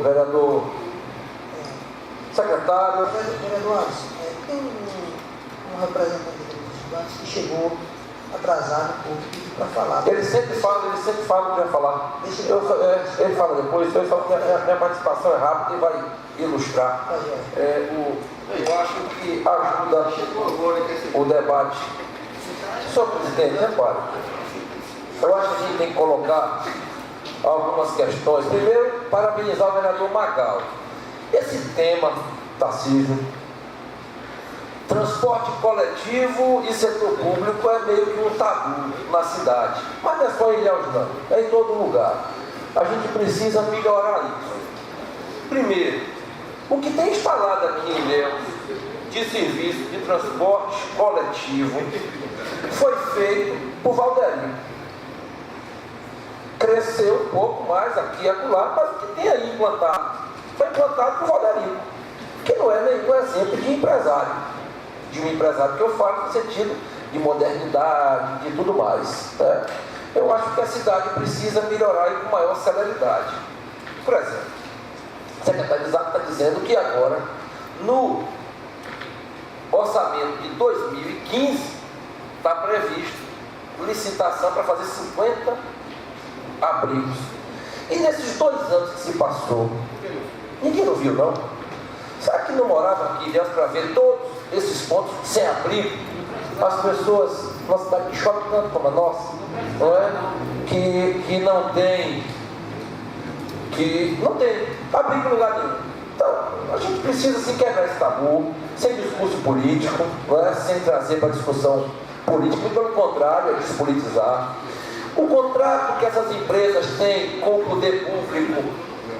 Vereador secretário. Vereador, tem um representante dos estudantes que chegou atrasado para falar. Ele sempre fala que vai falar. Ele fala depois, então ele fala que a minha participação é rápida e vai ilustrar. Eu acho que ajuda o debate. Senhor presidente, repare. Eu acho que a gente tem que colocar algumas questões. Primeiro, parabenizar o vereador Magal. Esse tema, Tarcísio, transporte coletivo e setor público é meio que um tabu na cidade. Mas não é só em Ilhéus, não. É em todo lugar. A gente precisa melhorar isso. Primeiro, o que tem instalado aqui em Ilhéus de serviço de transporte coletivo foi feito por Valderinho. Cresceu um pouco mais aqui e acolá, mas o que tem aí implantado foi implantado por Valderinho, que não é nenhum exemplo de empresário. De um empresário que eu falo no sentido de modernidade, de tudo mais. Né? Eu acho que a cidade precisa melhorar com maior celeridade. Por exemplo, o secretário de Estado está dizendo que agora, no orçamento de 2015, está previsto licitação para fazer 50 abrigos. E nesses 2 anos que se passou, ninguém não viu, não? Será que não morava aqui dentro para ver todos esses pontos sem abrigo? As pessoas, uma cidade que chove tanto como a nossa, não é? Que não tem abrigo em lugar nenhum. Então, a gente precisa se quebrar esse tabu, sem discurso político, não é? Sem trazer para discussão política, pelo contrário, é despolitizar. O contrato que essas empresas têm com o poder público,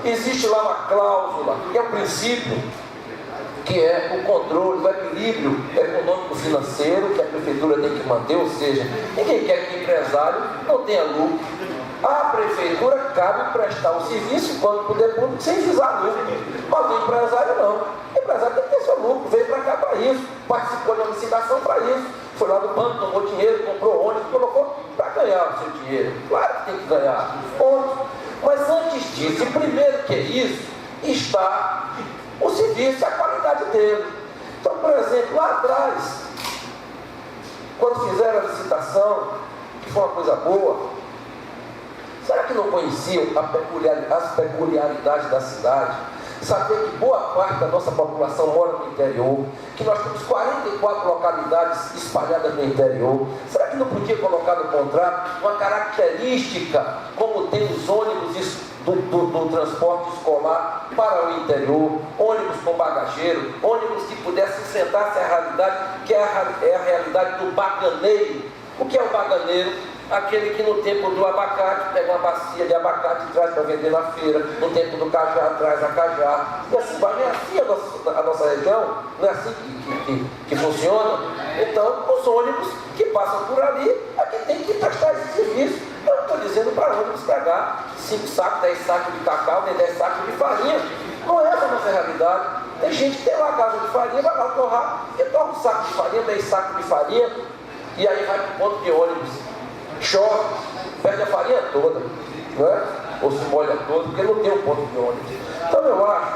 existe lá uma cláusula, que é o princípio, que é o controle, o equilíbrio econômico-financeiro que a prefeitura tem que manter, ou seja, ninguém quer que o empresário não tenha lucro. A prefeitura cabe prestar o serviço enquanto poder público sem visar lucro. Mas o empresário não. O empresário tem que ter seu lucro, veio para cá para isso, participou da licitação para isso, foi lá no banco, tomou dinheiro, comprou ônibus, colocou para ganhar o seu dinheiro. Claro que tem que ganhar ônibus. Mas antes disso, e primeiro que isso, está o serviço e a qualidade dele. Então, por exemplo, lá atrás, quando fizeram a licitação, que foi uma coisa boa, será que não conheciam as peculiaridades da cidade? Saber que boa parte da nossa população mora no interior, que nós temos 44 localidades espalhadas no interior. Será que não podia colocar no contrato uma característica como tem os ônibus do transporte escolar para o interior, ônibus com bagageiro, ônibus que pudesse enfrentar-se à realidade, que é a realidade do baganeiro. O que é o baganeiro? Aquele que no tempo do abacate pega uma bacia de abacate e traz para vender na feira, no tempo do cajá traz a cajá. E assim vai, não é assim a nossa região, não é assim que funciona. Então, os ônibus que passam por ali, aqui tem que prestar esse serviço. Eu não estou dizendo para ônibus pegar 5 sacos, 10 sacos de cacau, nem 10 sacos de farinha. Não é essa a nossa realidade. Tem gente que tem lá a casa de farinha, vai lá torrar, e torra um saco de farinha, 10 sacos de farinha, e aí vai para o ponto de ônibus. Chove, perde a farinha toda, não é? Ou se molha todo, porque não tem um ponto de ônibus. Então eu acho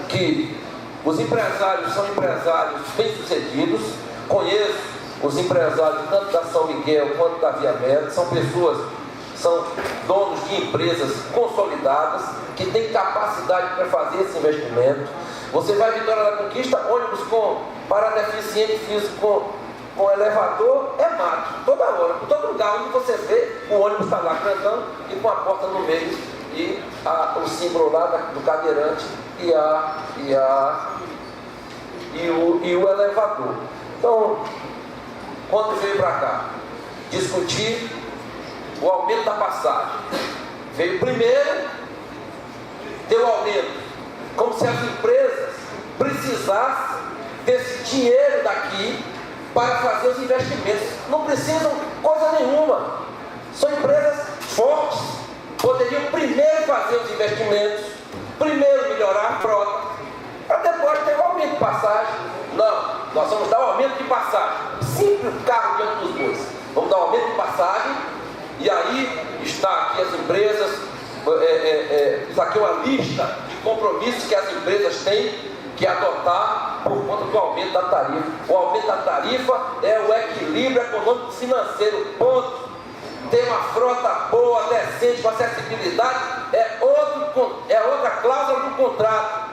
que os empresários são empresários bem-sucedidos. Conheço os empresários tanto da São Miguel quanto da Via Média, são pessoas, são donos de empresas consolidadas, que têm capacidade para fazer esse investimento. Você vai em Vitória da Conquista, ônibus para deficiente físico com elevador, é mato, toda hora, em todo lugar onde você vê, o ônibus está lá grandão e com a porta no meio e o símbolo lá do cadeirante e o elevador. Então, quando veio para cá discutir o aumento da passagem, veio primeiro, deu aumento, como se as empresas precisassem desse dinheiro daqui para fazer os investimentos. Não precisam coisa nenhuma. São empresas fortes. Poderiam primeiro fazer os investimentos, primeiro melhorar a frota, para depois ter um aumento de passagem. Não, nós vamos dar um aumento de passagem. Simples carro diante dos bois. Vamos dar um aumento de passagem, e aí está aqui as empresas isso aqui é uma lista de compromissos que as empresas têm que adotar por conta do aumento da tarifa. O aumento da tarifa é o equilíbrio econômico financeiro, ponto. Ter uma frota boa, decente, com acessibilidade, é outra cláusula do contrato.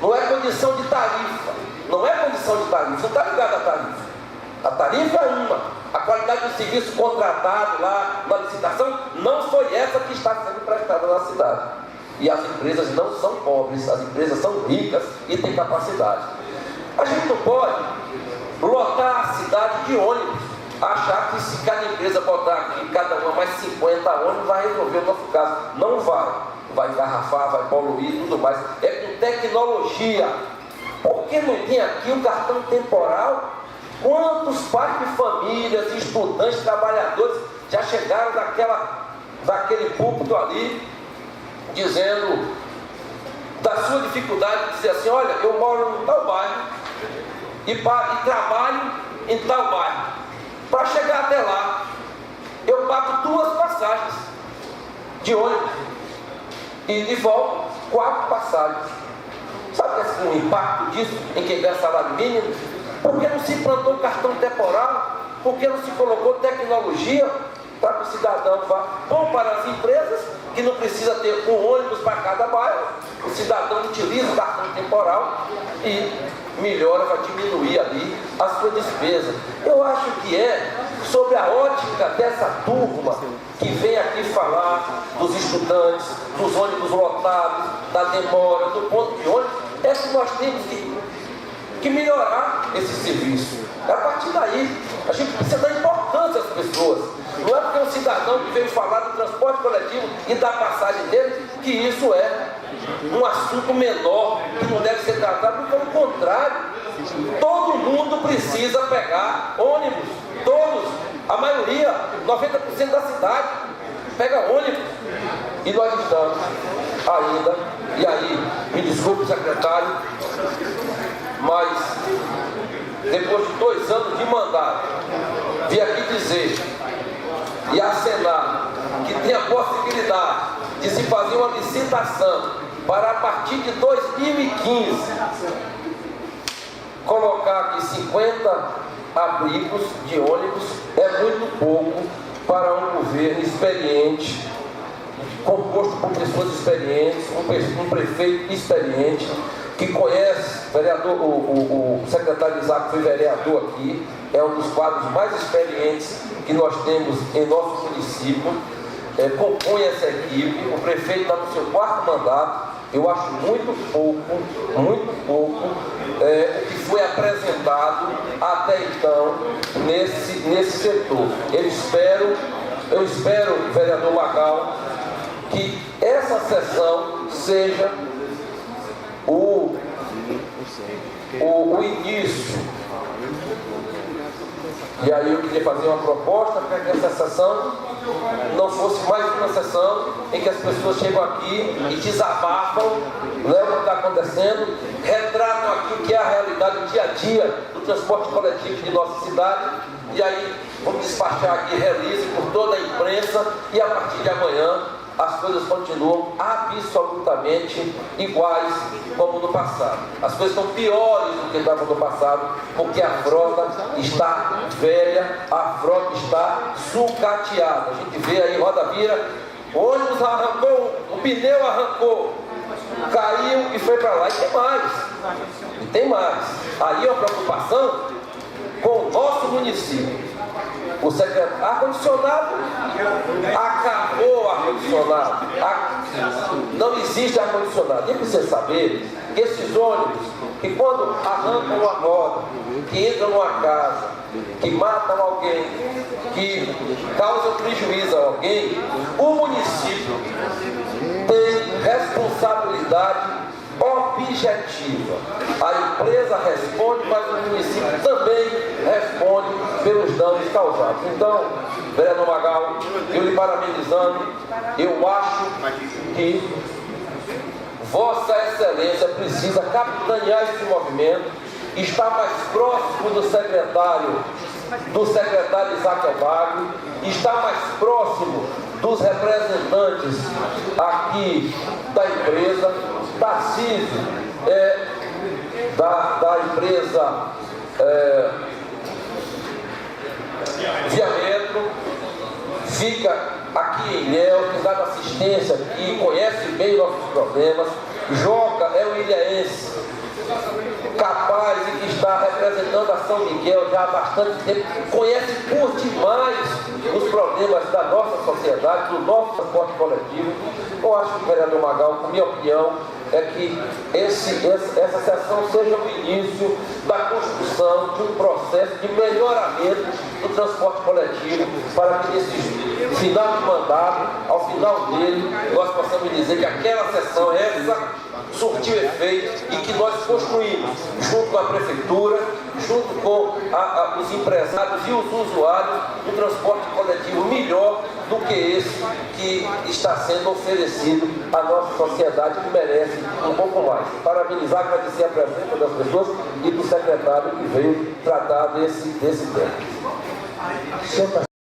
Não é condição de tarifa. Não é condição de tarifa. Não está ligado à tarifa. A tarifa é uma. A qualidade do serviço contratado lá na licitação não foi essa que está sendo prestada na cidade. E as empresas não são pobres, as empresas são ricas e têm capacidade. A gente não pode lotar a cidade de ônibus, achar que se cada empresa botar aqui, cada uma mais 50 ônibus, vai resolver o nosso caso. Não vai. Vai engarrafar, vai poluir e tudo mais. É com tecnologia. Por que não tem aqui o cartão temporal? Quantos pais de famílias, estudantes, trabalhadores já chegaram daquele púlpito ali, dizendo da sua dificuldade de dizer assim: olha, eu moro em tal bairro e trabalho em tal bairro. Para chegar até lá, eu pago 2 passagens de ônibus e de volta 4 passagens. Sabe o impacto disso em quem ganha salário mínimo? Por que não se implantou o cartão temporal? Por que não se colocou tecnologia para que o cidadão vá? Bom para as empresas, que não precisa ter um ônibus para cada bairro. O cidadão utiliza o cartão temporal e melhora, vai diminuir ali a sua despesa. Eu acho que é sobre a ótica dessa turma que vem aqui falar dos estudantes, dos ônibus lotados, da demora, do ponto de ônibus, é que nós temos que melhorar esse serviço. A partir daí, a gente precisa dar importância às pessoas. Não é porque um cidadão que veio falar do transporte coletivo e da passagem dele, que isso é um assunto menor, que não deve ser tratado, pelo contrário. Todo mundo precisa pegar ônibus, todos, a maioria, 90% da cidade, pega ônibus. E nós estamos ainda, e aí, me desculpe, secretário, mas depois de 2 anos de mandato, vim aqui dizer e acenar que tem a possibilidade de se fazer uma licitação para, a partir de 2015, colocar aqui 50 abrigos de ônibus. É muito pouco para um governo experiente, composto por pessoas experientes, um prefeito experiente, que conhece, o secretário Isaac foi vereador aqui, é um dos quadros mais experientes que nós temos em nosso município, compõe essa equipe. O prefeito está no seu 4º mandato. Eu acho muito pouco o que foi apresentado até então nesse setor. Eu espero, vereador Magal, que essa sessão seja o início. E aí eu queria fazer uma proposta para que essa sessão não fosse mais uma sessão em que as pessoas chegam aqui e desabafam, levam o que está acontecendo, retratam aqui o que é a realidade do dia a dia do transporte coletivo de nossa cidade, e aí vamos despachar aqui release por toda a imprensa, e a partir de amanhã as coisas continuam absolutamente iguais como no passado. As coisas estão piores do que estavam no passado, porque a frota está velha, a frota está sucateada. A gente vê aí, roda vira, o ônibus arrancou, o pneu arrancou, caiu e foi para lá. E tem mais. Aí é uma preocupação com o nosso município. O secretário, ar-condicionado, acabou o ar-condicionado, não existe ar-condicionado. E precisa saber que esses ônibus, que quando arrancam uma roda, que entram numa casa, que matam alguém, que causam prejuízo a alguém, o município tem responsabilidade objetiva. A empresa responde, mas o município também responde pelos danos causados. Então, vereador Magal, eu lhe parabenizando, eu acho que Vossa Excelência precisa capitanear esse movimento, estar mais próximo do secretário Isaac Alvaro, estar mais próximo dos representantes aqui da empresa, Tarcísio da empresa Via Metro, fica aqui em Ilhéus, que dá assistência aqui, conhece bem nossos problemas. Joca é um ilhéense capaz e que está representando a São Miguel já há bastante tempo, conhece por demais os problemas da nossa sociedade, do nosso transporte coletivo. Eu acho que o vereador Magal, com minha opinião, é que essa sessão seja o início da construção de um processo de melhoramento do transporte coletivo, para que nesse final de mandato, ao final dele, nós possamos dizer que aquela sessão, essa surtiu efeito e que nós construímos, junto com a prefeitura, junto com os empresários e os usuários, um transporte coletivo melhor do que esse que está sendo oferecido à nossa sociedade, que merece um pouco mais. Parabenizar, agradecer a presença das pessoas e do secretário que veio tratar desse tema.